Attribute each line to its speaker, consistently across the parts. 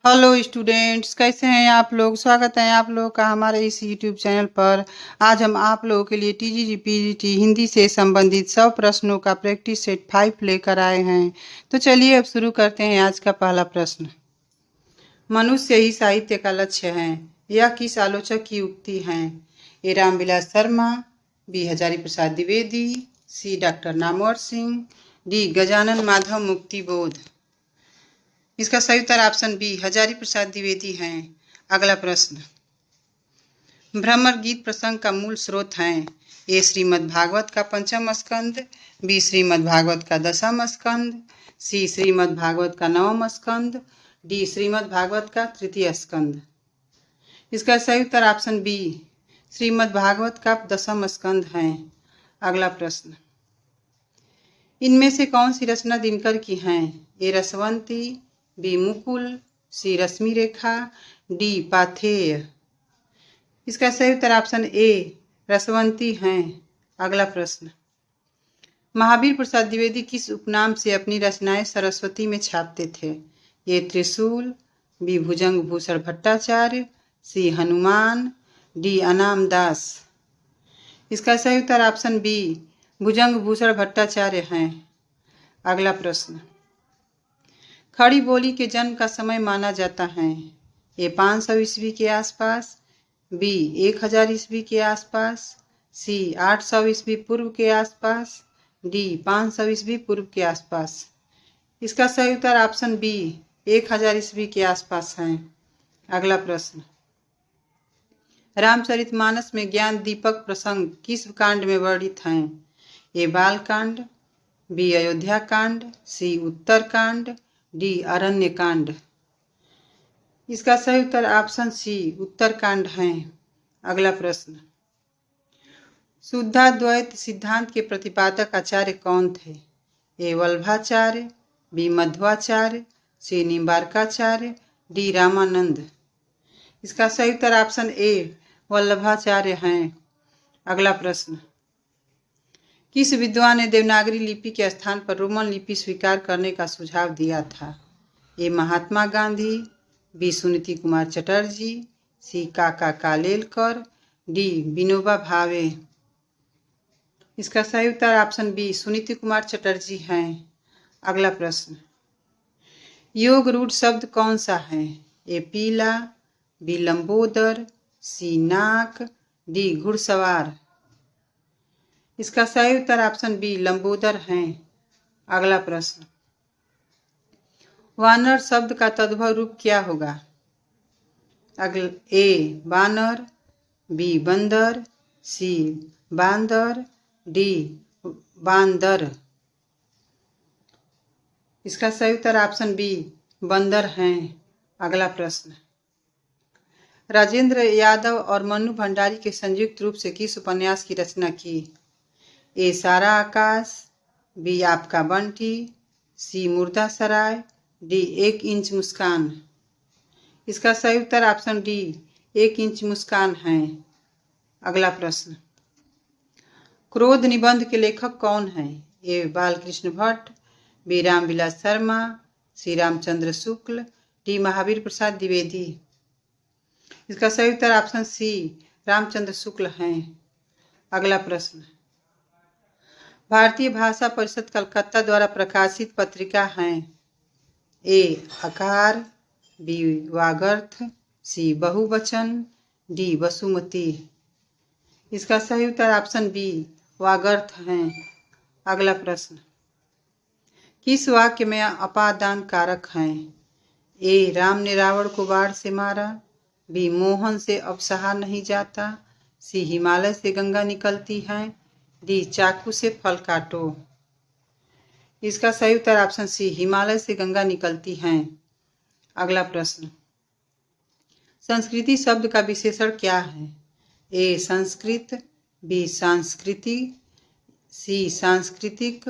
Speaker 1: Hello students, कैसे हैं आप लोग। स्वागत है आप लोग का हमारे इस यूट्यूब चैनल पर। आज हम आप लोगों के लिए टीजीटी पीजीटी हिंदी से संबंधित 100 प्रश्नों का प्रैक्टिस सेट 5 लेकर आए हैं। तो चलिए अब शुरू करते हैं। आज का पहला प्रश्न, मनुष्य ही साहित्य का लक्ष्य है, यह किस आलोचक की उक्ति है। ए रामविलास शर्मा, बी हजारी प्रसाद द्विवेदी, सी डॉक्टर नामवर सिंह, डी गजानन माधव मुक्तिबोध। इसका सही उत्तर ऑप्शन बी हजारी प्रसाद द्विवेदी हैं। अगला प्रश्न, भ्रमर गीत प्रसंग का मूल स्रोत हैं। ए श्रीमद् भागवत का 5वां स्कंद, बी श्रीमद् भागवत का 10वां स्कंद, सी श्रीमद् भागवत का 9वां स्कंद, डी श्रीमद् भागवत का 3य स्कंद। इसका सही उत्तर ऑप्शन बी श्रीमद् भागवत का 10वां स्कंद है। अगला प्रश्न, इनमें से कौन सी रचना दिनकर की हैं। ए रसवंती, बी मुकुल, सी रश्मि रेखा, डी पाथेय। इसका सही उत्तर ऑप्शन ए रसवंती हैं। अगला प्रश्न, महावीर प्रसाद द्विवेदी किस उपनाम से अपनी रचनाएं सरस्वती में छापते थे। ए त्रिशूल, बी भुजंग भूषण भट्टाचार्य, सी हनुमान, डी अनाम दास। इसका सही उत्तर ऑप्शन बी भुजंग भूषण भट्टाचार्य हैं। अगला प्रश्न, खड़ी बोली के जन्म का समय माना जाता है। ए 500 ईस्वी के आसपास, बी 1000 ईस्वी के आसपास, सी 800 ईस्वी पूर्व के आसपास, डी 500 ईस्वी पूर्व के आसपास। इसका सही उत्तर ऑप्शन बी 1000 ईस्वी के आसपास है। अगला प्रश्न, रामचरितमानस में ज्ञान दीपक प्रसंग किस कांड में वर्णित हैं। ए बाल कांड, बी अयोध्या कांड, सी उत्तर कांड, डी अरण्य कांड। इसका सही उत्तर ऑप्शन सी उत्तर कांड है। अगला प्रश्न, शुद्धाद्वैत सिद्धांत के प्रतिपादक आचार्य कौन थे। ए वल्लभाचार्य, बी मध्वाचार्य, सी निम्बार्काचार्य, डी रामानंद। इसका सही उत्तर ऑप्शन ए वल्लभाचार्य हैं। अगला प्रश्न, किस विद्वान ने देवनागरी लिपि के स्थान पर रोमन लिपि स्वीकार करने का सुझाव दिया था। ए महात्मा गांधी, बी सुनीति कुमार चटर्जी, सी काका कालेलकर, डी विनोबा भावे। इसका सही उत्तर ऑप्शन बी सुनीति कुमार चटर्जी हैं। अगला प्रश्न, योग रूढ़ शब्द कौन सा है। ए पीला, बी लंबोदर, सी नाक, डी घुड़सवार। इसका सही उत्तर ऑप्शन बी लंबोदर हैं। अगला प्रश्न, वानर शब्द का तद्भव रूप क्या होगा। ए बानर, बी बंदर, सी बांदर, डी बांदर। इसका सही उत्तर ऑप्शन बी बंदर हैं। अगला प्रश्न, राजेंद्र यादव और मन्नू भंडारी के संयुक्त रूप से किस उपन्यास की रचना की। ए सारा आकाश, बी आपका बंटी, सी मुर्दा सराय, डी 1 इंच मुस्कान। इसका सही उत्तर ऑप्शन डी 1 इंच मुस्कान है। अगला प्रश्न, क्रोध निबंध के लेखक कौन हैं। ए बालकृष्ण भट्ट, बी रामविलास शर्मा, सी रामचंद्र शुक्ल, डी महावीर प्रसाद द्विवेदी। इसका सही उत्तर ऑप्शन सी रामचंद्र शुक्ल हैं। अगला प्रश्न, भारतीय भाषा परिषद कलकत्ता द्वारा प्रकाशित पत्रिका हैं। ए आकार, बी वागर्थ, सी बहुवचन, डी वसुमती। इसका सही उत्तर ऑप्शन बी वागर्थ हैं। अगला प्रश्न, किस वाक्य में अपादान कारक हैं। ए राम ने रावण को बाढ़ से मारा, बी मोहन से अब सहा नहीं जाता, सी हिमालय से गंगा निकलती है, डी चाकू से फल काटो। इसका सही उत्तर ऑप्शन सी हिमालय से गंगा निकलती हैं। अगला प्रश्न, संस्कृति शब्द का विशेषण क्या है। ए संस्कृत, बी सांस्कृति, सी सांस्कृतिक,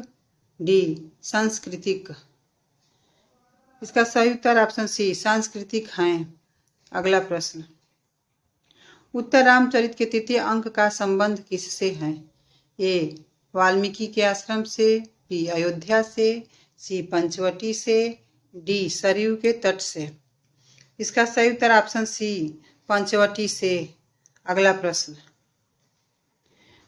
Speaker 1: डी सांस्कृतिक। इसका सही उत्तर ऑप्शन सी सांस्कृतिक हैं। अगला प्रश्न, उत्तर रामचरित के 3य अंक का संबंध किससे है। ए वाल्मीकि के आश्रम से, बी अयोध्या से, सी पंचवटी से, डी सरयू के तट से। इसका सही उत्तर ऑप्शन सी पंचवटी से। अगला प्रश्न,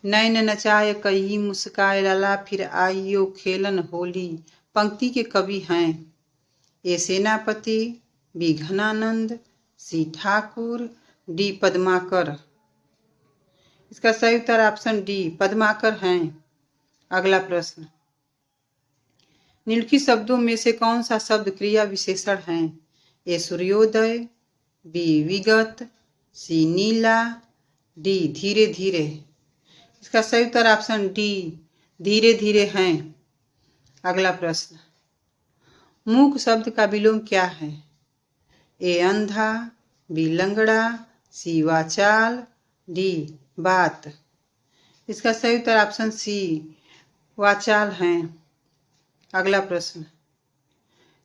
Speaker 1: नैन नचाए कही मुस्काए लाला फिर आइयो खेलन होली, पंक्ति के कवि हैं ए सेनापति, बी घनानंद, सी ठाकुर, डी पद्माकर। इसका सही उत्तर ऑप्शन डी पद्माकर हैं। अगला प्रश्न, निम्नलिखित शब्दों में से कौन सा शब्द क्रिया विशेषण है? ए सूर्योदय, बी विगत, सी नीला, डी धीरे धीरे। इसका सही उत्तर ऑप्शन डी धीरे धीरे हैं। अगला प्रश्न, मूक शब्द का विलोम क्या है? ए अंधा, बी लंगड़ा, सी वाचाल, डी बात। इसका सही उत्तर ऑप्शन सी वाचाल हैं। अगला प्रश्न,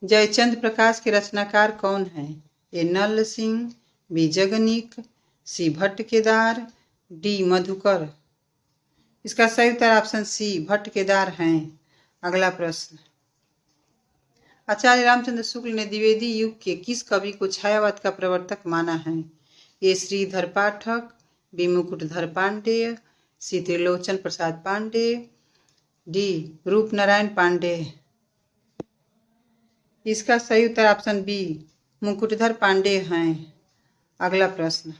Speaker 1: जयचंद्र प्रकाश के रचनाकार कौन हैं? ए नल सिंह, बी जगनीक, सी भट्ट केदार, डी मधुकर। इसका सही उत्तर ऑप्शन सी भट्ट केदार हैं। अगला प्रश्न, आचार्य रामचंद्र शुक्ल ने द्विवेदी युग के किस कवि को छायावाद का प्रवर्तक माना है? ए श्रीधर पाठक, बी मुकुटधर पांडेय, सी त्रिलोचन प्रसाद पांडे, डी रूपनारायण पांडे। इसका सही उत्तर ऑप्शन बी मुकुटधर पांडे हैं। अगला प्रश्न,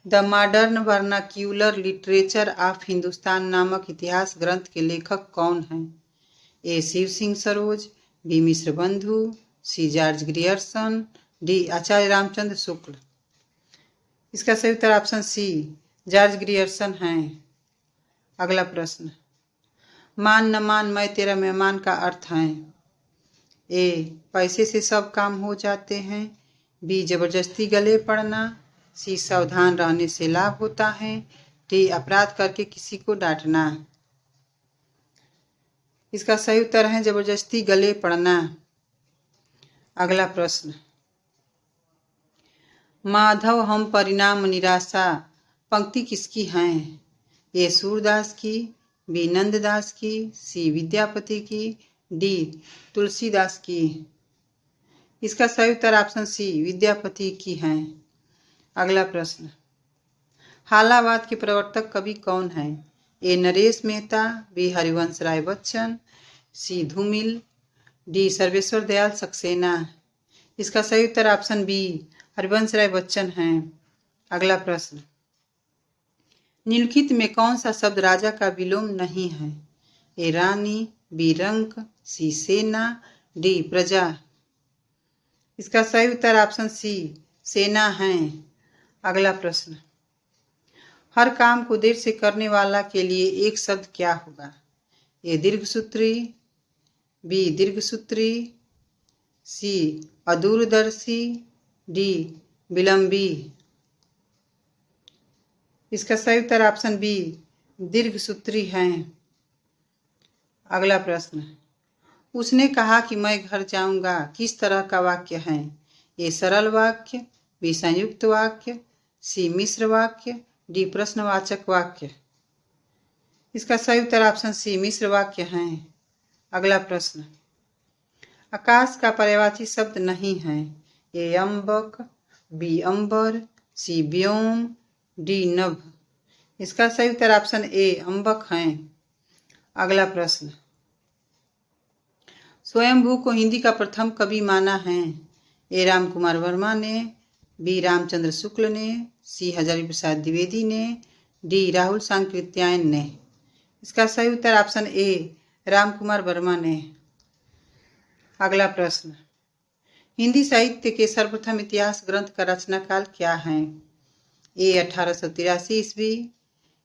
Speaker 1: the modern vernacular literature of Hindustan नामक इतिहास ग्रंथ के लेखक कौन हैं? ए शिव सिंह सरोज, बी मिश्र बंधु, सी जॉर्ज ग्रियर्सन, डी आचार्य रामचंद्र शुक्ल। इसका सही उत्तर ऑप्शन सी जॉर्ज ग्रियर्सन हैं। अगला प्रश्न, मान न मान मैं तेरा मेहमान का अर्थ है? ए पैसे से सब काम हो जाते हैं, बी जबरदस्ती गले पड़ना, सी सावधान रहने से लाभ होता है, डी अपराध करके किसी को डांटना। इसका सही उत्तर है जबरदस्ती गले पड़ना। अगला प्रश्न, माधव हम परिणाम निराशा पंक्ति किसकी हैं? ए सूरदास की, बी नंददास की, सी विद्यापति की, डी तुलसीदास की। इसका सही उत्तर ऑप्शन सी विद्यापति की हैं। अगला प्रश्न, हालावाद के प्रवर्तक कवि कौन है? ए नरेश मेहता, बी हरिवंश राय बच्चन, सी धूमिल, डी सर्वेश्वर दयाल सक्सेना। इसका सही उत्तर ऑप्शन बी हरिवंश राय बच्चन हैं। अगला प्रश्न, निम्नलिखित में कौन सा शब्द राजा का विलोम नहीं है? ए रानी, बी रंक, सी सेना, डी प्रजा। इसका सही उत्तर ऑप्शन सी सेना है। अगला प्रश्न, हर काम को देर से करने वाला के लिए एक शब्द क्या होगा? ए दीर्घसूत्री, बी दीर्घसूत्री, सी अदूरदर्शी, डी विलंबी। इसका सही उत्तर ऑप्शन बी दीर्घसूत्री हैं। अगला प्रश्न, उसने कहा कि मैं घर जाऊंगा किस तरह का वाक्य है? ए सरल वाक्य, बी संयुक्त वाक्य, सी मिश्र वाक्य, डी प्रश्नवाचक वाक्य। इसका सही उत्तर ऑप्शन सी मिश्र वाक्य हैं। अगला प्रश्न, आकाश का पर्यायवाची शब्द नहीं है? ए अम्बक, बी अंबर, सी व्योम, डी नभ। इसका सही उत्तर ऑप्शन ए अम्बक हैं। अगला प्रश्न, स्वयंभू को हिंदी का प्रथम कवि माना है? ए राम कुमार वर्मा ने, बी रामचंद्र शुक्ल ने, सी हजारी प्रसाद द्विवेदी ने, डी राहुल सांकृत्यायन ने। इसका सही उत्तर ऑप्शन ए राम कुमार वर्मा ने। अगला प्रश्न, हिंदी साहित्य के सर्वप्रथम इतिहास ग्रंथ का रचनाकाल क्या है? ए 1883 ईस्वी,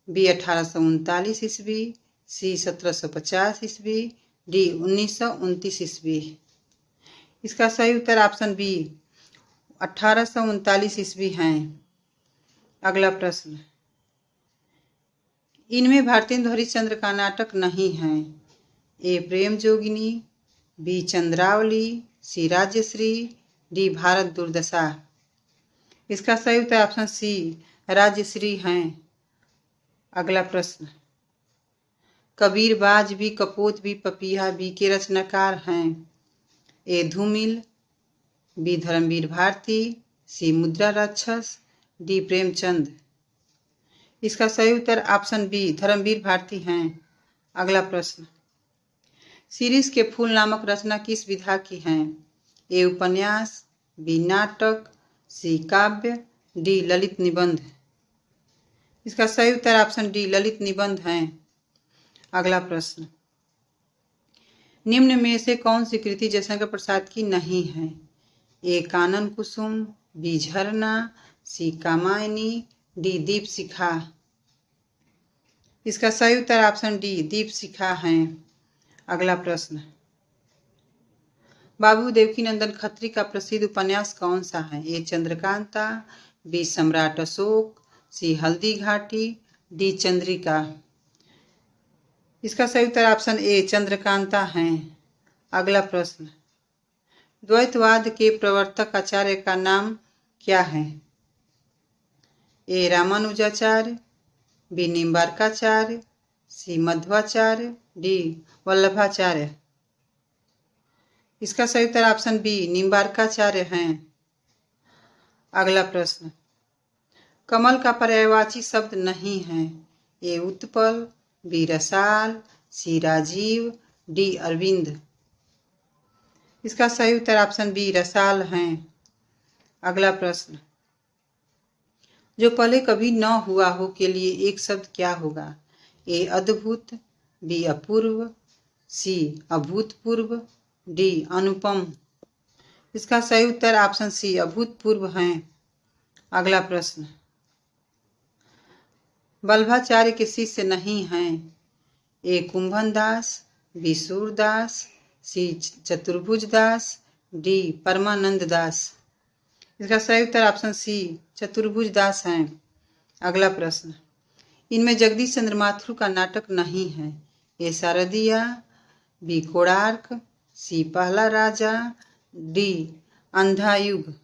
Speaker 1: बी 1839 ईस्वी, सी 1750 ईस्वी, डी 1929 ईस्वी। इसका सही उत्तर ऑप्शन बी 1839 ईस्वी हैं। अगला प्रश्न, इनमें भारतेंदु हरिश्चंद्र का नाटक नहीं है? ए प्रेम जोगिनी, बी चंद्रावली, सी राज्यश्री, डी भारत दुर्दशा। इसका सही उत्तर ऑप्शन सी राज्यश्री हैं। अगला प्रश्न, कबीर बाज भी, कपोत भी, पपीहा भी के रचनाकार हैं? ए धूमिल, बी धर्मवीर भारती, सी मुद्रा राक्षस, डी प्रेमचंद। इसका सही उत्तर ऑप्शन बी धर्मवीर भारती हैं। अगला प्रश्न, सीरीज के फूल नामक रचना किस विधा की है? ए उपन्यास, बी नाटक, सी काव्य, डी ललित निबंध। इसका सही उत्तर ऑप्शन डी ललित निबंध है। अगला प्रश्न, निम्न में से कौन सी कृति जयशंकर प्रसाद की नहीं है? ए कानन कुसुम, बी झरना, सी कामायनी, डी दीप शिखा। इसका सही उत्तर ऑप्शन डी दीप शिखा है। अगला प्रश्न, बाबू देवकीनंदन खत्री का प्रसिद्ध उपन्यास कौन सा है? ए चंद्रकांता, बी सम्राट अशोक, सी हल्दी घाटी, डी चंद्रिका। इसका सही उत्तर ऑप्शन ए चंद्रकांता है। अगला प्रश्न, द्वैतवाद के प्रवर्तक आचार्य का नाम क्या है? ए रामानुजाचार्य, बी निम्बार्काचार्य, सी मध्वाचार्य, डी वल्लभाचार्य। इसका सही उत्तर ऑप्शन बी निम्बार्काचार्य हैं। अगला प्रश्न, कमल का पर्यायवाची शब्द नहीं है? ए उत्पल, बी रसाल, सी राजीव, डी अरविंद। इसका सही उत्तर ऑप्शन बी रसाल हैं। अगला प्रश्न, जो पहले कभी न हुआ हो के लिए एक शब्द क्या होगा? ए अद्भुत, बी अपूर्व, सी अभूतपूर्व, डी अनुपम। इसका सही उत्तर ऑप्शन सी अभूतपूर्व हैं। अगला प्रश्न, वल्लभाचार्य के शिष्य नहीं हैं? ए कुंभन दास, बी सूरदास, सी चतुर्भुज दास, डी परमानंद दास। इसका सही उत्तर ऑप्शन सी चतुर्भुज दास हैं। अगला प्रश्न, इनमें जगदीश चंद्र माथुर का नाटक नहीं है? ए शारदिया, बी कोणार्क, सी पहला राजा, डी अंधा युग।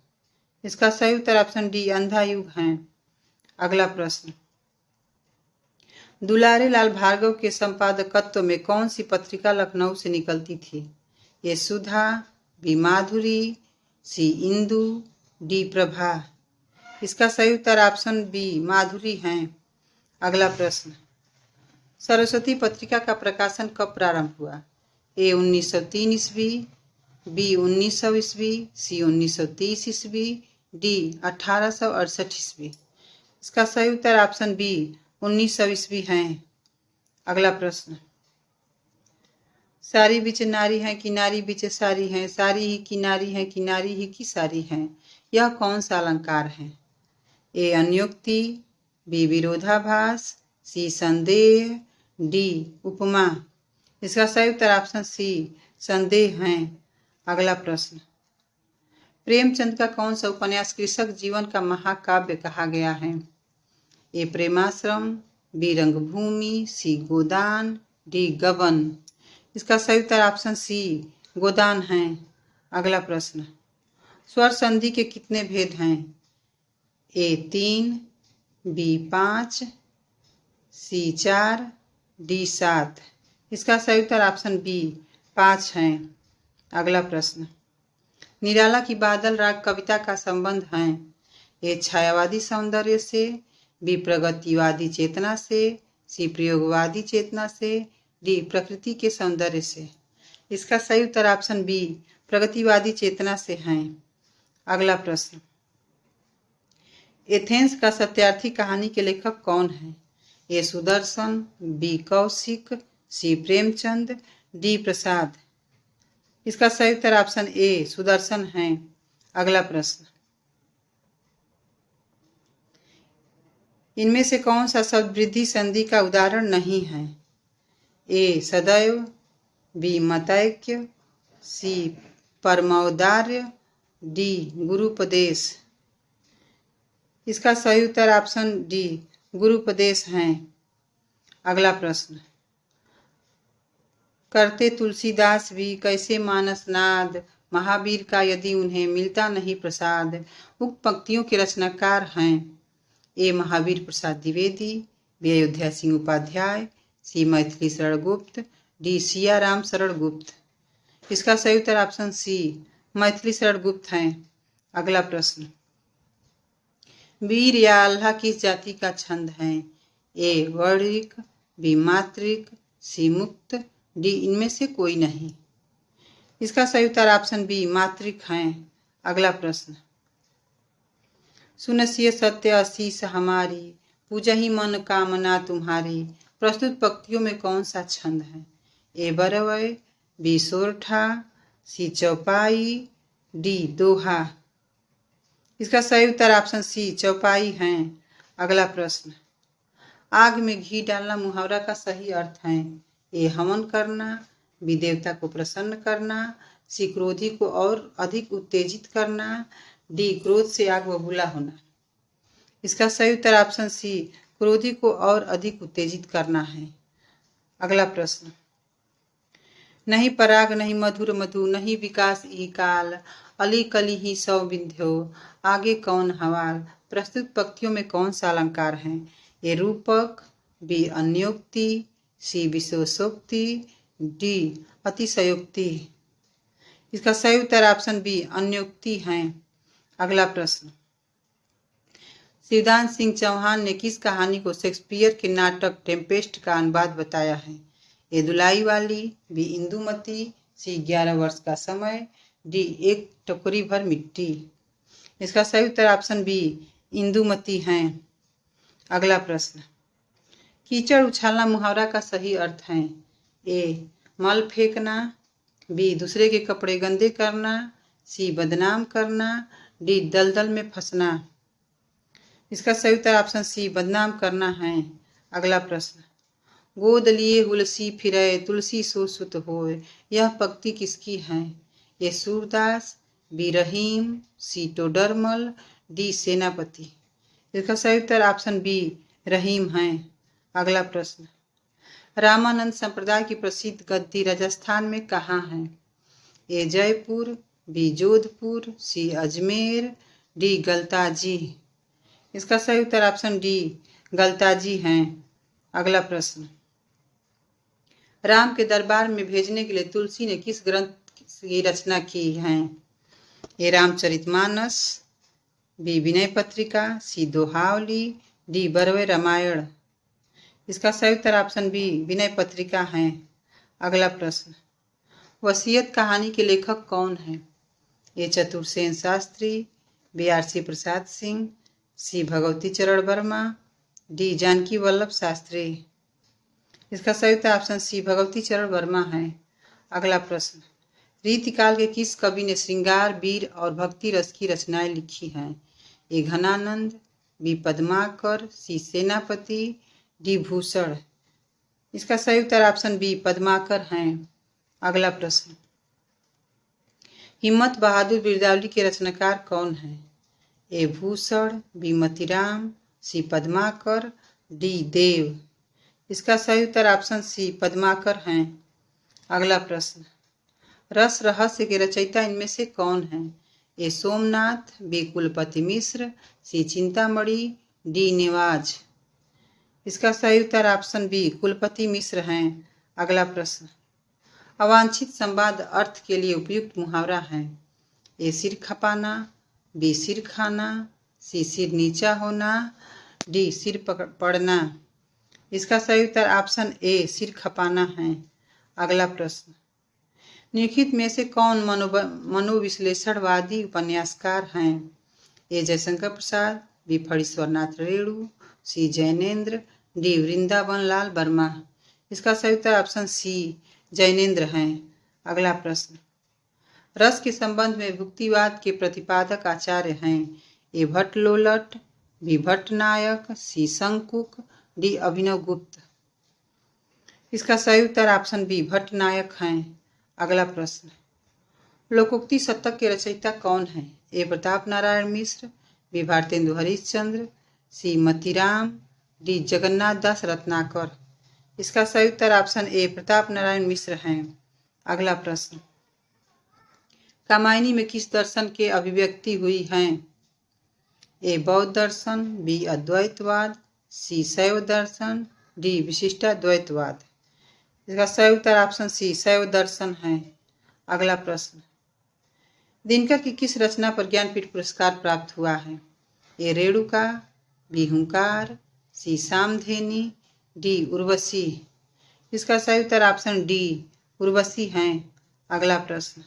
Speaker 1: इसका सही उत्तर ऑप्शन डी अंधा युग हैं। अगला प्रश्न, दुलारे लाल भार्गव के संपादकत्व में कौन सी पत्रिका लखनऊ से निकलती थी? ए सुधा, बी माधुरी, सी इंदु, डी प्रभा। इसका सही उत्तर ऑप्शन बी माधुरी हैं। अगला प्रश्न, सरस्वती पत्रिका का प्रकाशन कब प्रारंभ हुआ? ए 1903 ईस्वी, बी 1900 ईस्वी, सी 1930 ईस्वी, डी 1868 ईस्वी। इसका सही उत्तर ऑप्शन बी 1900 ईस्वी हैं। अगला प्रश्न, सारी बिच नारी है कि नारी बिच सारी है, सारी ही की नारी है कि नारी ही की सारी है, यह कौन सा अलंकार है? ए अन्योक्ति, बी विरोधाभास, सी संदेह, डी उपमा। इसका सही उत्तर ऑप्शन सी संदेह हैं। अगला प्रश्न, प्रेमचंद का कौन सा उपन्यास कृषक जीवन का महाकाव्य कहा गया है? ए प्रेमाश्रम, बी रंगभूमि, सी गोदान, डी गबन। इसका सही उत्तर ऑप्शन सी गोदान है। अगला प्रश्न, स्वर संधि के कितने भेद हैं? ए 3, बी 5, सी 4, डी 7। इसका सही उत्तर ऑप्शन बी 5 हैं। अगला प्रश्न, निराला की बादल राग कविता का संबंध है? ए छायावादी सौंदर्य से, बी प्रगतिवादी चेतना से, सी प्रयोगवादी चेतना से, डी प्रकृति के सौंदर्य से। इसका सही उत्तर ऑप्शन बी प्रगतिवादी चेतना से हैं। अगला प्रश्न, एथेंस का सत्यार्थी कहानी के लेखक कौन है? ए सुदर्शन, बी कौशिक, सी प्रेमचंद, डी प्रसाद। इसका सही उत्तर ऑप्शन ए सुदर्शन है। अगला प्रश्न, इनमें से कौन सा शब्द वृद्धि संधि का उदाहरण नहीं है? ए सदैव, बी मतैक्य, सी परमौदार्य, डी गुरुपदेश। इसका सही उत्तर ऑप्शन डी गुरुपदेश हैं। अगला प्रश्न, करते तुलसीदास भी कैसे मानस नाद, महावीर का यदि उन्हें मिलता नहीं प्रसाद। उक्त पंक्तियों के रचनाकार हैं? ए महावीर प्रसाद द्विवेदी, बी अयोध्या सिंह उपाध्याय, सी मैथिली शरण गुप्त, डी सिया राम शरण गुप्त। इसका सही उत्तर ऑप्शन सी मैथिली शरण गुप्त हैं। अगला प्रश्न, वीर या आल्हा किस जाति का छंद है? ए वर्णिक, बी मात्रिक, सी मुक्त, डी इनमें से कोई नहीं। इसका सही उत्तर ऑप्शन बी मात्रिक हैं। अगला प्रश्न, सुनसिय सत्य आशीष हमारी, पूजहि मन कामना तुम्हारी। प्रस्तुत पंक्तियों में कौन सा छंद है? ए बरवय, बी सोरठा, सी चौपाई, डी दोहा। इसका सही उत्तर ऑप्शन सी चौपाई हैं। अगला प्रश्न, आग में घी डालना मुहावरा का सही अर्थ है? ए हवन करना, बी देवता को प्रसन्न करना, सी क्रोधी को और अधिक उत्तेजित करना, डी क्रोध से आग बबूला होना। इसका सही उत्तर ऑप्शन सी क्रोधी को और अधिक उत्तेजित करना है। अगला प्रश्न, नहीं पराग नहीं मधुर मधु, नहीं विकास ई काल, अली कली ही सौ विंध्यो, आगे कौन हवाल। प्रस्तुत पंक्तियों में कौन सा अलंकार है? ए रूपक, बी अन्योक्ति, सी विशेषोक्ति, डी अतिशयोक्ति। इसका सही उत्तर ऑप्शन बी अन्योक्ति हैं। अगला प्रश्न, शिवदान सिंह चौहान ने किस कहानी को शेक्सपियर के नाटक टेम्पेस्ट का अनुवाद बताया है? ए दुलाई वाली, बी इंदुमती, सी 11 वर्ष का समय, डी एक टोकरी भर मिट्टी। इसका सही उत्तर ऑप्शन बी इंदुमती हैं। अगला प्रश्न, कीचड़ उछालना मुहावरा का सही अर्थ है? ए मल फेंकना, बी दूसरे के कपड़े गंदे करना, सी बदनाम करना, डी दलदल में फंसना। इसका सही उत्तर ऑप्शन सी बदनाम करना है। अगला प्रश्न, गोद लिए हुलसी फिरे तुलसी सो सुत होय, यह पंक्ति किसकी है? ये सूरदास, बी रहीम, सी टोडरमल, डी सेनापति। इसका सही उत्तर ऑप्शन बी रहीम है। अगला प्रश्न, रामानंद संप्रदाय की प्रसिद्ध गद्दी राजस्थान में कहाँ है? ए जयपुर, बी जोधपुर, सी अजमेर, डी गलताजी। इसका सही उत्तर ऑप्शन डी गलताजी हैं। अगला प्रश्न, राम के दरबार में भेजने के लिए तुलसी ने किस ग्रंथ की रचना की है? ए रामचरितमानस, बी विनय पत्रिका, सी दोहावली, डी बरवे रामायण। इसका सही उत्तर ऑप्शन बी विनय पत्रिका हैं। अगला प्रश्न, वसीयत कहानी के लेखक कौन है? ए चतुर्सेन शास्त्री, बी आर.सी. प्रसाद सिंह, सी भगवती चरण वर्मा, डी जानकी वल्लभ शास्त्री। इसका सही उत्तर ऑप्शन सी भगवती चरण वर्मा है। अगला प्रश्न, रीतिकाल के किस कवि ने श्रृंगार, वीर और भक्ति रस की रचनाएं लिखी हैं? ए घनानंद, बी पद्माकर, सी सेनापति, डी भूषण। इसका सही उत्तर ऑप्शन बी पद्माकर हैं। अगला प्रश्न, हिम्मत बहादुर बिरदावली के रचनाकार कौन है? ए भूषण, बी मतीराम, सी पद्माकर, डी देव। इसका सही उत्तर ऑप्शन सी पद्माकर हैं। अगला प्रश्न, रस रहस्य के रचयिता इनमें से कौन है? ए सोमनाथ, बी कुलपति मिश्र, सी चिंतामणि, डी नेवाज। इसका सही उत्तर ऑप्शन बी कुलपति मिश्र हैं। अगला प्रश्न, अवांछित संवाद अर्थ के लिए उपयुक्त मुहावरा है? ए सिर खपाना, बी सिर खाना, सी सिर नीचा होना, डी सिर पड़ना। इसका सही उत्तर ऑप्शन ए सिर खपाना है। अगला प्रश्न, निम्नलिखित में से कौन मनोविश्लेषणवादी उपन्यासकार हैं? ए जयशंकर प्रसाद, बी फणीश्वरनाथ रेणु, सी जैनेन्द्र, डी वृंदावन लाल वर्मा। इसका सही उत्तर ऑप्शन सी जैनेन्द्र हैं। अगला प्रश्न, रस के संबंध में भुक्तिवाद के प्रतिपादक आचार्य हैं? ए भट्ट लोलट, बी भट्ट नायक, सी शंकुक, डी अभिनव गुप्त। इसका सही उत्तर ऑप्शन बी भट्ट नायक हैं। अगला प्रश्न, लोकोक्ति शतक के रचयिता कौन है? ए प्रताप नारायण मिश्र, बी भारतेंदु हरिश्चंद्र, सी मतीराम, डी जगन्नाथ दास रत्नाकर। इसका सही उत्तर ऑप्शन ए प्रताप नारायण मिश्र हैं। अगला प्रश्न, कामायनी में किस दर्शन के अभिव्यक्ति हुई हैं? ए बौद्ध दर्शन, बी अद्वैतवाद, सी शैव दर्शन, डी विशिष्टाद्वैतवाद। इसका सही उत्तर ऑप्शन सी शैव दर्शन है। अगला प्रश्न, दिनकर की किस रचना पर ज्ञानपीठ पुरस्कार प्राप्त हुआ है? ए रेणुका, बी हुंकार, सी सामधेनी, डी उर्वशी। इसका सही उत्तर ऑप्शन डी उर्वशी है। अगला प्रश्न,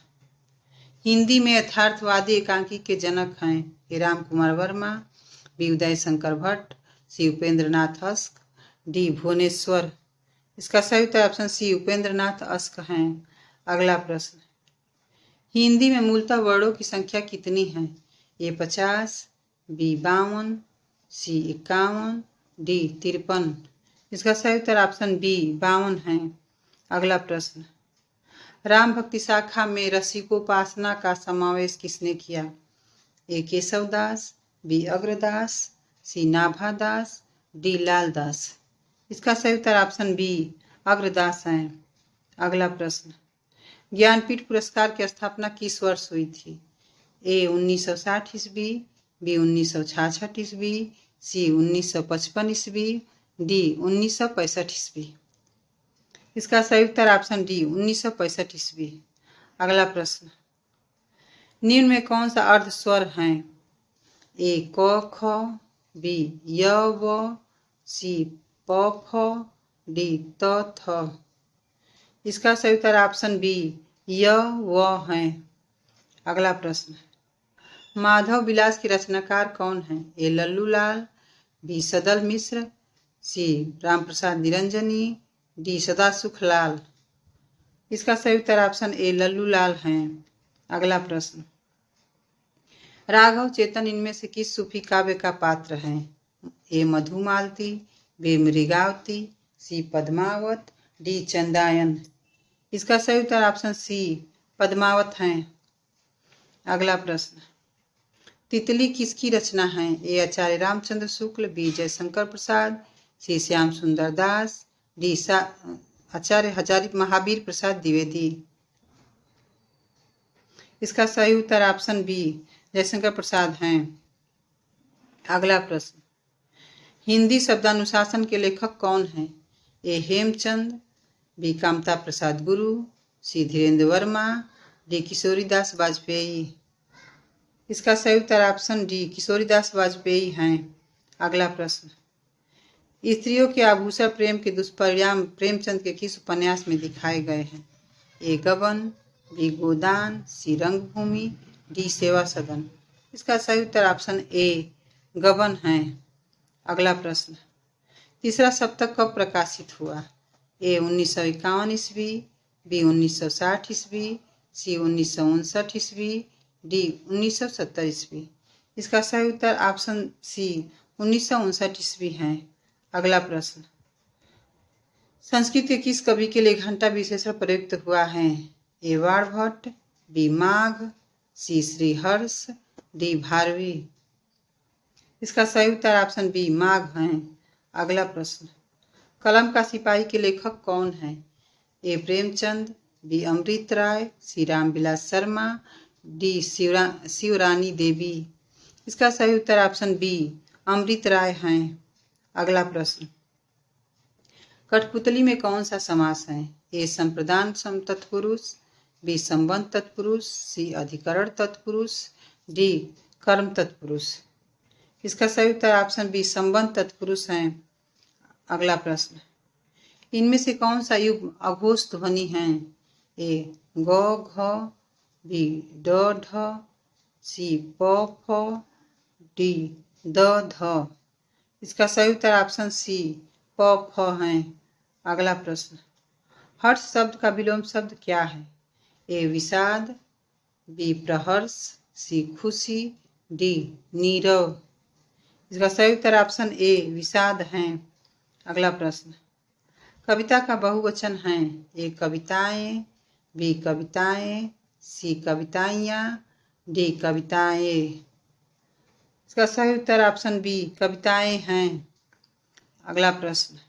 Speaker 1: हिंदी में यथार्थवादी एकांकी के जनक हैं? ए राम कुमार वर्मा, बी उदय शंकर भट्ट, सी उपेंद्र नाथ अश्क, डी भुवनेश्वर। इसका सही उत्तर ऑप्शन सी उपेंद्र नाथ अश्क हैं। अगला प्रश्न, हिंदी में मूलतः वर्णों की संख्या कितनी है? ए 50, बी 52, सी 51, डी 53। इसका सही उत्तर ऑप्शन बी 52 है। अगला प्रश्न, राम भक्ति शाखा में रसिकोपासना का समावेश किसने किया? ए केशवदास, बी अग्रदास, सी नाभादास, डी लालदास। इसका सही उत्तर ऑप्शन बी अग्रदास है। अगला प्रश्न, ज्ञानपीठ पुरस्कार की स्थापना किस वर्ष हुई थी? ए 1960 ईस्वी, बी 1966 ईस्वी, सी 1955 ईस्वी, डी 1965 ईस्वी। इसका सही उत्तर ऑप्शन डी 1965 ईस्वी। अगला प्रश्न, निम्न में कौन सा अर्ध स्वर है? ए क ख, बी य व, सी प फ, डी त थ। इसका सही उत्तर ऑप्शन बी य व है। अगला प्रश्न, माधव विलास के रचनाकार कौन है? ए लल्लू लाल, बी सदल मिश्र, सी राम प्रसाद निरंजनी, डी सदासुख लाल। इसका सही उत्तर ऑप्शन ए लल्लू लाल है। अगला प्रश्न, राघव चेतन इनमें से किस सूफी काव्य का पात्र है? ए मधुमालती, बी मृगावती, सी पद्मावत, डी चंदायन। इसका सही उत्तर ऑप्शन सी पद्मावत है। अगला प्रश्न, तितली किसकी रचना है? ए आचार्य रामचंद्र शुक्ल, बी जयशंकर प्रसाद, सी श्याम सुंदर दास, डी आचार्य हजारी महावीर प्रसाद द्विवेदी। इसका सही उत्तर ऑप्शन बी जयशंकर प्रसाद हैं। अगला प्रश्न, हिंदी शब्दानुशासन के लेखक कौन हैं? ए हेमचंद, बी कामता प्रसाद गुरु, सी धीरेन्द्र वर्मा, डी किशोरीदास वाजपेयी। इसका सही उत्तर ऑप्शन डी किशोरीदास वाजपेयी हैं। अगला प्रश्न, स्त्रियों के आभूषण प्रेम के दुष्परिणाम प्रेमचंद के किस उपन्यास में दिखाए गए हैं? ए गबन, बी गोदान, सी रंगभूमि, डी सेवा सदन। इसका सही उत्तर ऑप्शन ए गबन है। अगला प्रश्न, तीसरा सप्तक कब प्रकाशित हुआ? ए 1951 ईस्वी, बी 1960 ईस्वी, सी 1959 ईस्वी, डी 1970 ईस्वी। इसका सही उत्तर ऑप्शन सी 1959 ईस्वी है। अगला प्रश्न, संस्कृत के किस कवि के लिए घंटा विशेषण प्रयुक्त हुआ है? ए वाणभट्ट, बी माघ, सी श्रीहर्ष, डी भारवी। इसका सही उत्तर ऑप्शन बी माघ है। अगला प्रश्न, कलम का सिपाही के लेखक कौन है? ए प्रेमचंद, बी अमृत राय, सी रामविलास शर्मा, डी शिवरानी देवी। इसका सही उत्तर ऑप्शन बी अमृत राय हैं। अगला प्रश्न, कठपुतली में कौन सा समास है? ए संप्रदान तत्पुरुष, बी संबंध तत्पुरुष, सी अधिकरण तत्पुरुष, डी कर्म तत्पुरुष। इसका सही उत्तर ऑप्शन बी संबंध तत्पुरुष है। अगला प्रश्न, इनमें से कौन सा युग्म अघोष ध्वनि है? ए ग घ, बी ड ढ, सी प फ, डी द ध। इसका सही उत्तर ऑप्शन सी प फ है। अगला प्रश्न, हर्ष शब्द का विलोम शब्द क्या है? ए विषाद, बी प्रहर्ष, सी खुशी, डी नीरव। इसका सही उत्तर ऑप्शन ए विषाद है। अगला प्रश्न, कविता का बहुवचन है? ए कविताएं, बी कविताएं, सी कविताइयाँ, डी कविताएं। इसका सही उत्तर ऑप्शन बी कविताएं हैं। अगला प्रश्न,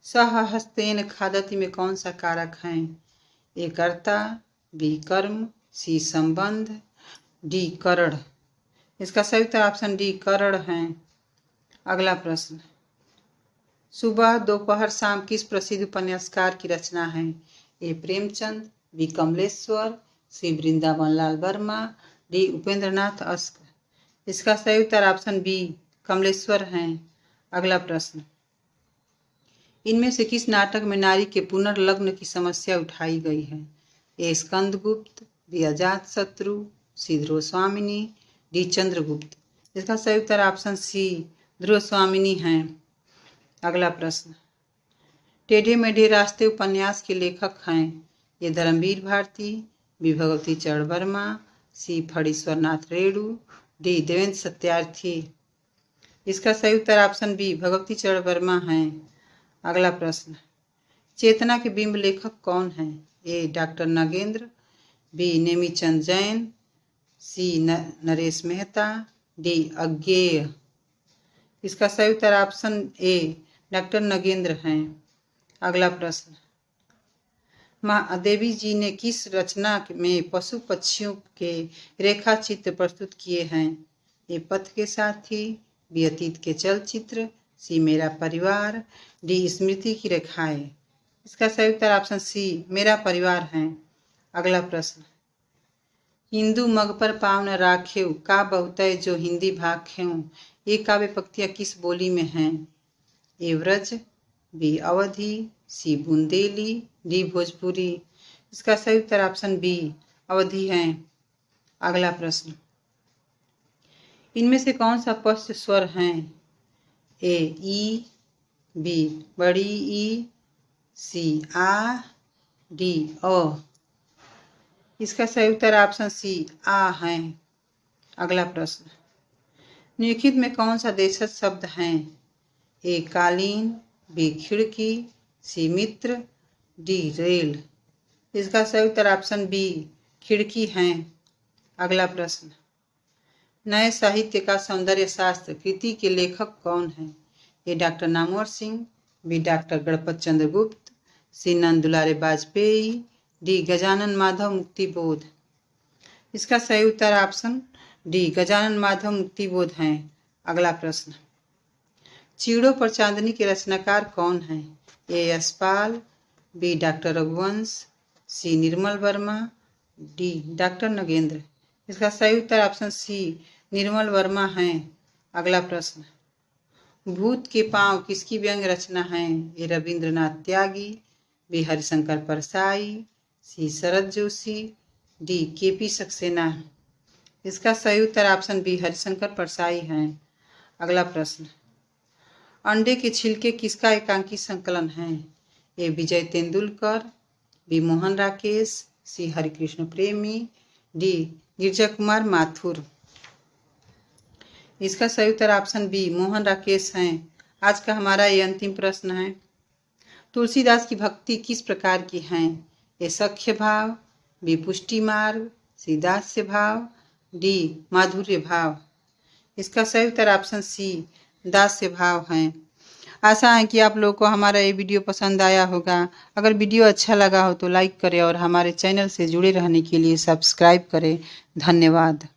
Speaker 1: सह हस्तेन खादति में कौन सा कारक है? ए कर्ता, बी कर्म, सी संबंध, डी करण। इसका सही उत्तर ऑप्शन डी करण है। अगला प्रश्न, सुबह दोपहर शाम किस प्रसिद्ध उपन्यासकार की रचना है? ए प्रेमचंद, बी कमलेश्वर, सी वृंदावन लाल वर्मा, डी उपेंद्र नाथ अस्क। इसका सही उत्तर ऑप्शन बी कमलेश्वर हैं। अगला प्रश्न, इनमें से किस नाटक में नारी के पुनर्लग्न की समस्या उठाई गई है? ए स्कंदगुप्त, बी अजातशत्रु, सी ध्रुवस्वामिनी, डी चंद्रगुप्त। इसका सही उत्तर ऑप्शन सी ध्रुवस्वामिनी हैं। अगला प्रश्न, टेढ़े मेढ़े रास्ते उपन्यास के लेखक हैं? ये धर्मवीर भारती, बी भगवती चरण वर्मा, सी फणीश्वर नाथ रेणु, डी देवेंद्र सत्यार्थी। इसका सही उत्तर ऑप्शन बी भगवती चरण वर्मा हैं। अगला प्रश्न, चेतना के बिंब लेखक कौन हैं? A doctor Nagendra, B Nemichand Jain, C Naresh Mehta, D अज्ञेय। इसका सही उत्तर ऑप्शन ए डॉक्टर नगेंद्र हैं। अगला प्रश्न, महादेवी जी ने किस रचना में पशु पक्षियों के रेखा चित्र प्रस्तुत किए हैं? ए पथ के साथी, बी अतीत के चलचित्र, सी मेरा परिवार, डी स्मृति की रेखाएं। इसका सही उत्तर ऑप्शन सी मेरा परिवार हैं। अगला प्रश्न, हिंदू मग पर पाव न राखेव का बहुतय जो हिंदी भाग खेव, ये काव्य पंक्तियां किस बोली में हैं? ए व्रज, बी अवधी, सी बुंदेली, डी भोजपुरी। इसका सही उत्तर ऑप्शन बी अवधी हैं। अगला प्रश्न, इनमें से कौन सा पश्च स्वर हैं? ए ई, बी बड़ी ई, सी आ, डी ओ। इसका सही उत्तर ऑप्शन सी आ हैं। अगला प्रश्न, निम्नलिखित में कौन सा देशज शब्द हैं? ए कालीन, बी खिड़की, सी मित्र, डी रेल। इसका सही उत्तर ऑप्शन बी खिड़की हैं। अगला प्रश्न, नए साहित्य का सौंदर्य शास्त्र कृति के लेखक कौन हैं? A doctor Namvar Singh, B doctor Ganpat Chandra Gupt, C Nand Dulare Vajpeyi, D Gajanan Madhav Muktibodh. इसका सही उत्तर ऑप्शन डी गजानन माधव मुक्तिबोध हैं। अगला प्रश्न, चीड़ों पर चांदनी के रचनाकार कौन हैं? ए यशपाल, बी डॉक्टर रघुवंश, सी निर्मल वर्मा, डी डॉक्टर नगेंद्र। इसका सही उत्तर ऑप्शन सी निर्मल वर्मा हैं। अगला प्रश्न, भूत के पांव किसकी व्यंग्य रचना है? ए रविंद्रनाथ त्यागी, बी हरिशंकर परसाई, सी शरद जोशी, डी केपी सक्सेना। इसका सही उत्तर ऑप्शन बी हरिशंकर परसाई हैं। अगला प्रश्न, अंडे के छिलके किसका एकांकी संकलन है? ए विजय तेंदुलकर, बी मोहन राकेश, सी हरिकृष्ण प्रेमी, डी गिरजा कुमार माथुर। इसका सही उत्तर ऑप्शन बी मोहन राकेश हैं। आज का हमारा ये अंतिम प्रश्न है, तुलसीदास की भक्ति किस प्रकार की हैं? ए सख्य भाव, बी पुष्टि मार्ग, सी दास्य भाव, डी माधुर्य भाव। इसका सही उत्तर ऑप्शन सी दास्य भाव हैं। आशा है कि आप लोगों को हमारा ये वीडियो पसंद आया होगा। अगर वीडियो अच्छा लगा हो तो लाइक करें और हमारे चैनल से जुड़े रहने के लिए सब्सक्राइब करें। धन्यवाद।